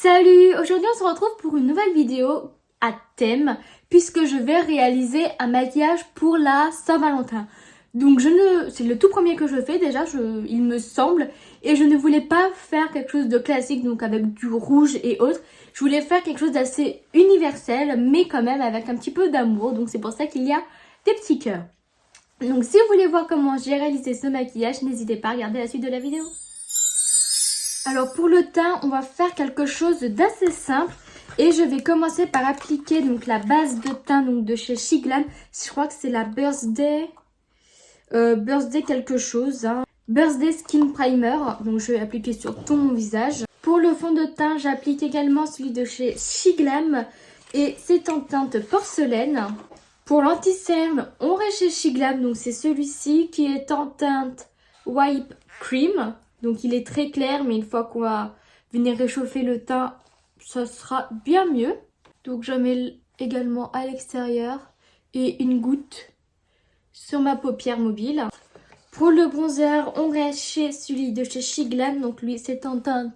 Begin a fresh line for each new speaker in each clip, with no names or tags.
Salut! Aujourd'hui on se retrouve pour une nouvelle vidéo à thème puisque je vais réaliser un maquillage pour la Saint-Valentin. Donc c'est le tout premier que je fais déjà, il me semble, et je ne voulais pas faire quelque chose de classique, donc avec du rouge et autres. Je voulais faire quelque chose d'assez universel, mais quand même avec un petit peu d'amour, donc c'est pour ça qu'il y a des petits cœurs. Donc si vous voulez voir comment j'ai réalisé ce maquillage, n'hésitez pas à regarder la suite de la vidéo. Alors pour le teint, on va faire quelque chose d'assez simple et je vais commencer par appliquer donc la base de teint donc de chez Shiglam. Je crois que c'est la Birthday quelque chose, hein. Birthday Skin Primer. Donc je vais appliquer sur tout mon visage. Pour le fond de teint, j'applique également celui de chez Shiglam et c'est en teinte porcelaine. Pour l'anti-cerne, on reste chez Shiglam, donc c'est celui-ci qui est en teinte White Cream. Donc il est très clair, mais une fois qu'on va venir réchauffer le teint, ça sera bien mieux. Donc je mets également à l'extérieur et une goutte sur ma paupière mobile. Pour le bronzer, on reste chez celui de chez Shiglam. Donc lui c'est en teinte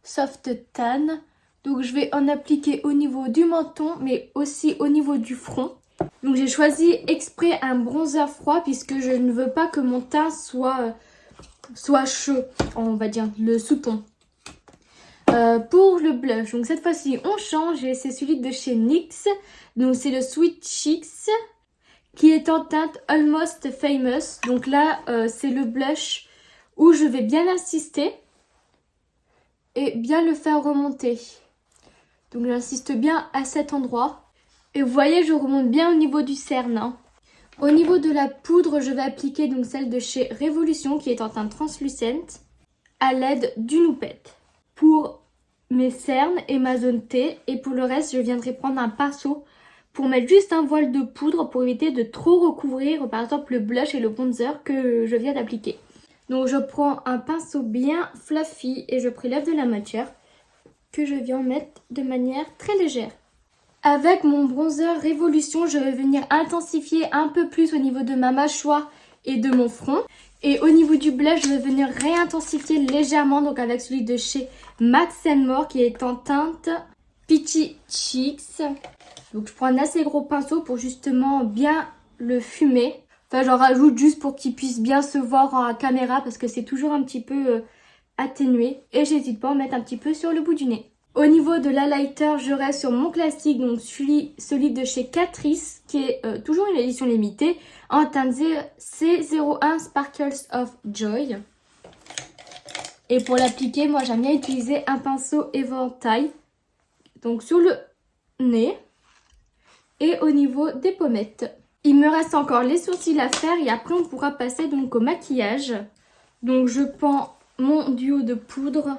Soft Tan. Donc je vais en appliquer au niveau du menton, mais aussi au niveau du front. Donc j'ai choisi exprès un bronzer froid puisque je ne veux pas que mon teint soit chaud, on va dire, le sous-ton. Pour le blush, donc cette fois-ci on change et c'est celui de chez NYX. Donc c'est le Sweet Cheeks qui est en teinte Almost Famous. Donc là c'est le blush où je vais bien insister et bien le faire remonter. Donc j'insiste bien à cet endroit. Et vous voyez, je remonte bien au niveau du cerne, hein. Au niveau de la poudre, je vais appliquer donc celle de chez Révolution qui est en teinte translucente à l'aide d'une houppette. Pour mes cernes et ma zone T, et pour le reste, je viendrai prendre un pinceau pour mettre juste un voile de poudre pour éviter de trop recouvrir par exemple le blush et le bronzer que je viens d'appliquer. Donc je prends un pinceau bien fluffy et je prélève de la matière que je viens mettre de manière très légère. Avec mon bronzer Révolution, je vais venir intensifier un peu plus au niveau de ma mâchoire et de mon front. Et au niveau du blush, je vais venir réintensifier légèrement, donc avec celui de chez Max More qui est en teinte Peachy Cheeks. Donc je prends un assez gros pinceau pour justement bien le fumer. Enfin, j'en rajoute juste pour qu'il puisse bien se voir en caméra parce que c'est toujours un petit peu atténué. Et j'hésite pas à en mettre un petit peu sur le bout du nez. Au niveau de l'highlighter, je reste sur mon classique, donc celui de chez Catrice, qui est toujours une édition limitée, en teinte C01 Sparkles of Joy. Et pour l'appliquer, moi j'aime bien utiliser un pinceau éventail, donc sur le nez et au niveau des pommettes. Il me reste encore les sourcils à faire et après on pourra passer donc au maquillage. Donc je prends mon duo de poudre.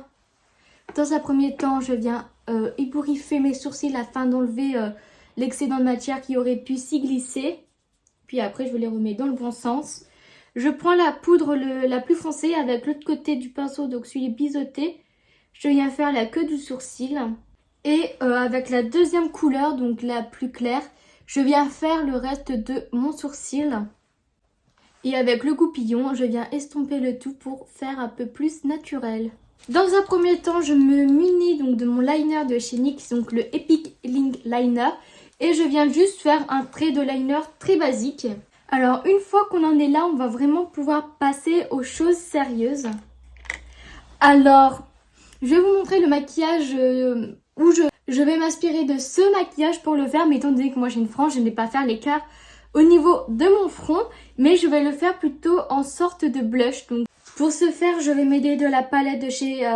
Dans un premier temps, je viens ébouriffer mes sourcils afin d'enlever l'excédent de matière qui aurait pu s'y glisser. Puis après, je les remets dans le bon sens. Je prends la poudre la plus foncée avec l'autre côté du pinceau, donc celui biseauté. Je viens faire la queue du sourcil. Et avec la deuxième couleur, donc la plus claire, je viens faire le reste de mon sourcil. Et avec le goupillon, je viens estomper le tout pour faire un peu plus naturel. Dans un premier temps, je me munis donc de mon liner de chez NYX, donc le Epic Link Liner. Et je viens juste faire un trait de liner très basique. Alors une fois qu'on en est là, on va vraiment pouvoir passer aux choses sérieuses. Alors, je vais vous montrer le maquillage où je vais m'inspirer de ce maquillage pour le faire. Mais étant donné que moi j'ai une frange, je ne vais pas faire l'écart au niveau de mon front. Mais je vais le faire plutôt en sorte de blush. Donc, pour ce faire, je vais m'aider de la palette de chez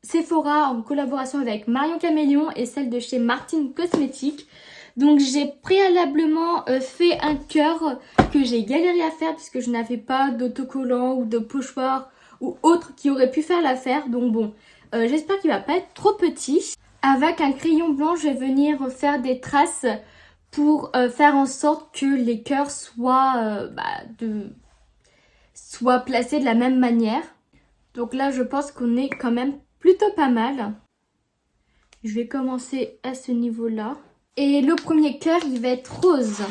Sephora en collaboration avec Marion Caméléon et celle de chez Martin Cosmetics. Donc j'ai préalablement fait un cœur que j'ai galéré à faire puisque je n'avais pas d'autocollant ou de pochoir ou autre qui aurait pu faire l'affaire. Donc bon, j'espère qu'il va pas être trop petit. Avec un crayon blanc, je vais venir faire des traces pour faire en sorte que les cœurs soient placés de la même manière. Donc là, je pense qu'on est quand même plutôt pas mal. Je vais commencer à ce niveau-là. Et le premier cœur, il va être rose.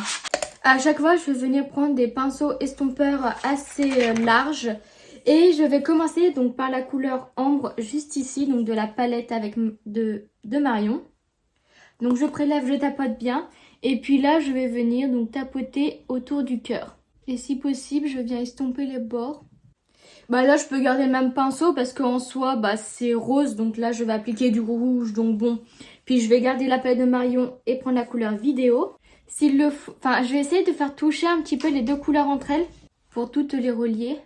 À chaque fois, je vais venir prendre des pinceaux estompeurs assez larges Et je vais commencer donc par la couleur ambre juste ici, donc de la palette avec de Marion. Donc je prélève, je tapote bien. Et puis là, je vais venir donc tapoter autour du cœur. Et si possible, je viens estomper les bords. Bah là, je peux garder le même pinceau parce qu'en soi, bah c'est rose. Donc là, je vais appliquer du rouge, donc bon. Puis je vais garder la palette de Marion et prendre la couleur vidéo. S'il le faut, enfin, je vais essayer de faire toucher un petit peu les deux couleurs entre elles pour toutes les relier.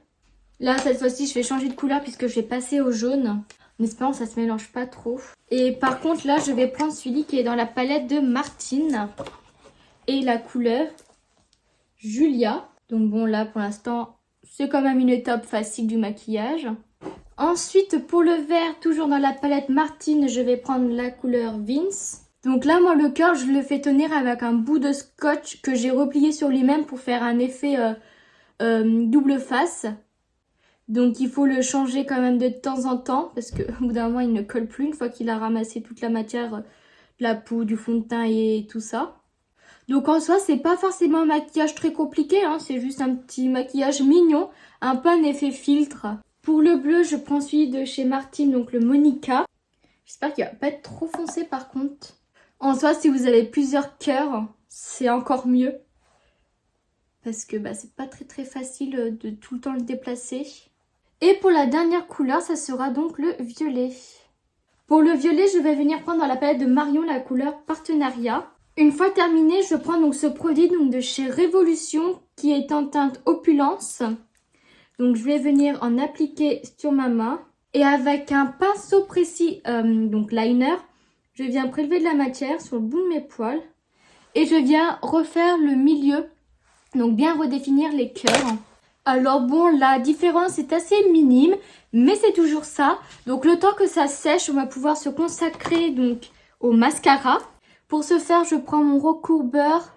Là, cette fois-ci, je vais changer de couleur puisque je vais passer au jaune. En espérant que ça se mélange pas trop. Et par contre, là, je vais prendre celui qui est dans la palette de Martine. Et la couleur Julia. Donc bon, là, pour l'instant, c'est quand même une étape facile du maquillage. Ensuite, pour le vert, toujours dans la palette Martine, je vais prendre la couleur Vince. Donc là, moi, le cœur, je le fais tenir avec un bout de scotch que j'ai replié sur lui-même pour faire un effet double face. Donc il faut le changer quand même de temps en temps parce qu'au bout d'un moment, il ne colle plus une fois qu'il a ramassé toute la matière, la poudre, du fond de teint et tout ça. Donc en soi, c'est pas forcément un maquillage très compliqué, hein, c'est juste un petit maquillage mignon, un peu un effet filtre. Pour le bleu, je prends celui de chez Martine, donc le Monica. J'espère qu'il va pas être trop foncé par contre. En soi, si vous avez plusieurs cœurs, c'est encore mieux. Parce que bah, c'est pas très facile de tout le temps le déplacer. Et pour la dernière couleur, ça sera donc le violet. Pour le violet, je vais venir prendre dans la palette de Marion la couleur Partenariat. Une fois terminé, je prends donc ce produit donc de chez Révolution qui est en teinte Opulence. Donc je vais venir en appliquer sur ma main. Et avec un pinceau précis, donc liner, je viens prélever de la matière sur le bout de mes poils. Et je viens refaire le milieu, donc bien redéfinir les cœurs. Alors bon, la différence est assez minime, mais c'est toujours ça. Donc le temps que ça sèche, on va pouvoir se consacrer donc au mascara. Pour ce faire, je prends mon recourbeur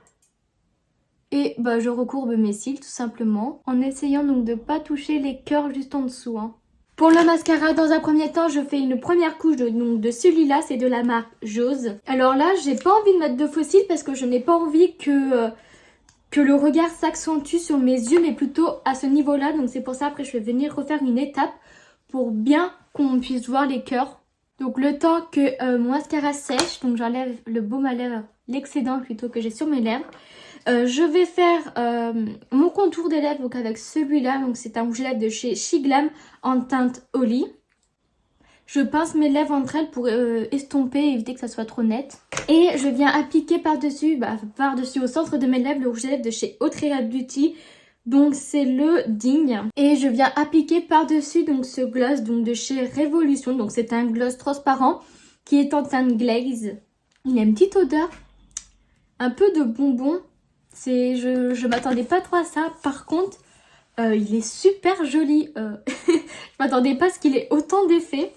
et bah, je recourbe mes cils tout simplement. En essayant donc de ne pas toucher les cœurs juste en dessous. Hein. Pour le mascara, dans un premier temps, je fais une première couche de celui-là, c'est de la marque Jose. Alors là, j'ai pas envie de mettre de faux cils parce que je n'ai pas envie que le regard s'accentue sur mes yeux, mais plutôt à ce niveau-là. Donc c'est pour ça, après, je vais venir refaire une étape pour bien qu'on puisse voir les cœurs. Donc le temps que mon mascara sèche, donc j'enlève le baume à lèvres, l'excédent plutôt que j'ai sur mes lèvres. Je vais faire mon contour des lèvres donc avec celui-là. Donc c'est un rouge à lèvres de chez Shiglam en teinte Holly. Je pince mes lèvres entre elles pour estomper et éviter que ça soit trop net. Et je viens appliquer par-dessus au centre de mes lèvres, le rouge à lèvres de chez Autrera Beauty. Donc c'est le Digne. Et je viens appliquer par-dessus donc ce gloss donc de chez Révolution. Donc c'est un gloss transparent qui est en teinte glaze. Il a une petite odeur, un peu de bonbon. Je m'attendais pas trop à ça. Par contre, il est super joli. Je m'attendais pas à ce qu'il ait autant d'effets.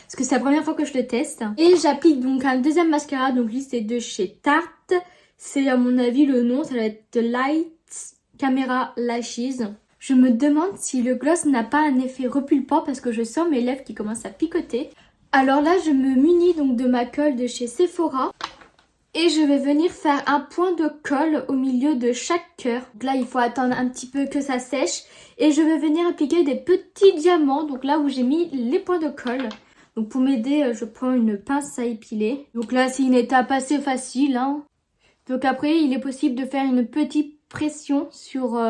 Parce que c'est la première fois que je le teste. Et j'applique donc un deuxième mascara. Donc lui c'est de chez Tarte. C'est à mon avis le nom. Ça va être The Light Camera Lashes. Je me demande si le gloss n'a pas un effet repulpant. Parce que je sens mes lèvres qui commencent à picoter. Alors là je me munis donc de ma colle de chez Sephora. Et je vais venir faire un point de colle au milieu de chaque cœur. Donc là, il faut attendre un petit peu que ça sèche. Et je vais venir appliquer des petits diamants. Donc là où j'ai mis les points de colle. Donc pour m'aider, je prends une pince à épiler. Donc là, c'est une étape assez facile. Hein. Donc après, il est possible de faire une petite pression sur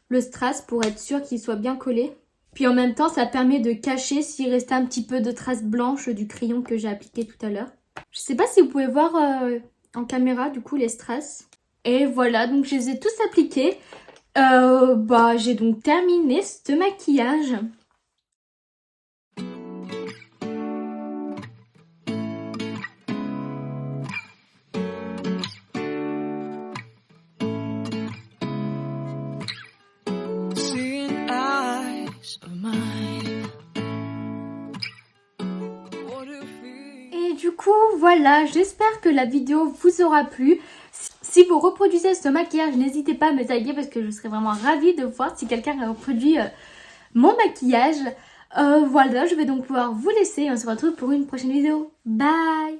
le strass pour être sûr qu'il soit bien collé. Puis en même temps, ça permet de cacher s'il reste un petit peu de traces blanches du crayon que j'ai appliqué tout à l'heure. Je sais pas si vous pouvez voir en caméra du coup les strass. Et voilà, donc je les ai tous appliqués. J'ai donc terminé ce maquillage. Et du coup, voilà, j'espère que la vidéo vous aura plu. Si vous reproduisez ce maquillage, n'hésitez pas à me taguer parce que je serais vraiment ravie de voir si quelqu'un a reproduit mon maquillage. Voilà, je vais donc pouvoir vous laisser et on se retrouve pour une prochaine vidéo. Bye!